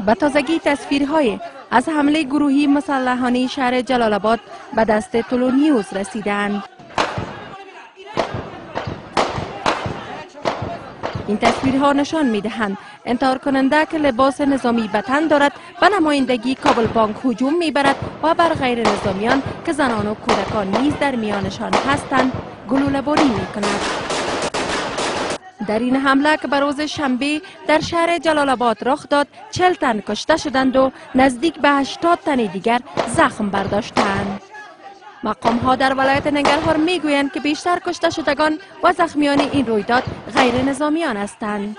به تازگی تصویرهای از حمله گروهی مسلحانه شهر جلال آباد به دست طلوع نیوز رسیدند. این تصویرها نشان می‌دهند انتحار کننده که لباس نظامی به تن دارد به نمایندگی کابل بانک هجوم می‌برد و بر غیر نظامیان که زنان و کودکان نیز در میانشان هستند گلوله‌باری می‌کند. در این حمله که به روز شنبه در شهر جلال آباد رخ داد 40 تن کشته شدند و نزدیک به 80 تن دیگر زخم برداشتند. مقام ها در ولایت ننگرهار می گویند که بیشتر کشته شدگان و زخمیان این رویداد غیر نظامیان هستند.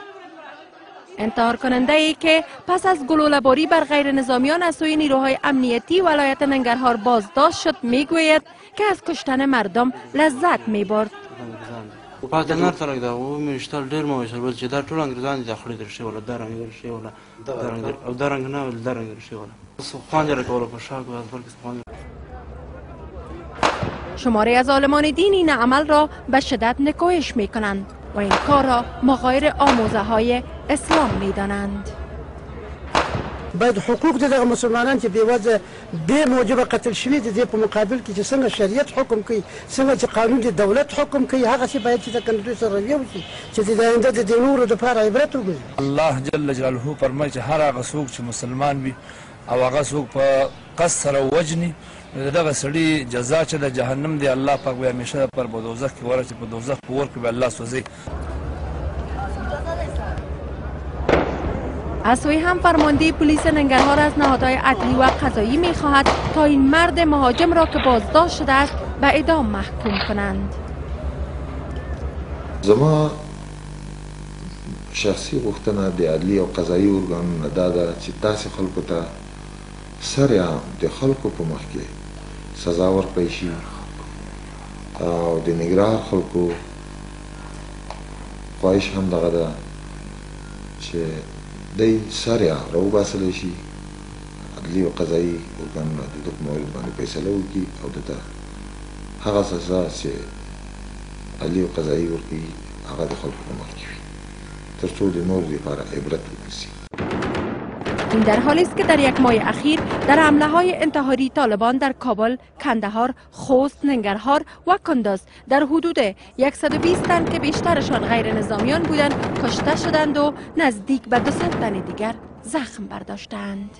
انتحار کننده ای که پس از گلوله‌باری بر غیر نظامیان از سوی نیروهای امنیتی ولایت ننگرهار بازداشت شد می گوید که از کشتن مردم لذت می برد. پاتنار ترک دا و میشتال ډیر مو شر چې دا ټول انګریزان دي خپل درشي ولا درنګ درشي ولا درنګ او درنګ نه ول درنګ درشي ولا خوان در کوله په شاګ واز بلکې خوان. شماری از عالمان دین این عمل را به شدت نکوهش می کنند و این کار را مغایر آموزه های اسلام می دانند. باید حقوق دغه مسلمانان چې بیوزه به موجب قتل شوی دي په مقابل کې چې څنګه شریعت حکم کوي څنګه چې قانون د دولت حکم کوي هغه شی باید چې د کنټرول سره رویه وشي چې د آینده د نورو لپاره عبرت وګرځي. الله جل جلاله فرمایي چې هر هغه څوک چې مسلمان وي او هغه څوک په قصر او وجني دغه سړي جزا چې د جهنم دی الله پاک به همیشه پر دوزخ کې ورته په دوزخ په ور کې به الله سوځي. از سوی هم فرمانده پلیس ننگرهار از نهادهای عدلی و قضایی می خواهد تا این مرد مهاجم را که بازداشت شده است به اعدام محکوم کنند. زما شخصي غوښتنه د عدلی او قضایي ارګانونو دا ده چې داسې خلکو ته سرعام د خلکو په مخ کې سزا ورکړی شي او د ننګرهار خلکو خواهش هم دغه ده چې دی سرعام راوباسلی شي عدلی او قضایي ارګانونه د ده په مورد باندې فیصله وکړي او د ده هغه سزا چې عدلی او قضایي ورکوي هغه د خلکو په مخ کې وي تر څو د نورو لپاره عبرت وګرځي. این در حالی است که در یک ماه اخیر در حمله های انتحاری طالبان در کابل، کندهار، خوست، ننگرهار و کندز در حدود 120 تن که بیشترشان غیر نظامیان بودند کشته شدند و نزدیک به 200 تن دیگر زخم برداشتند.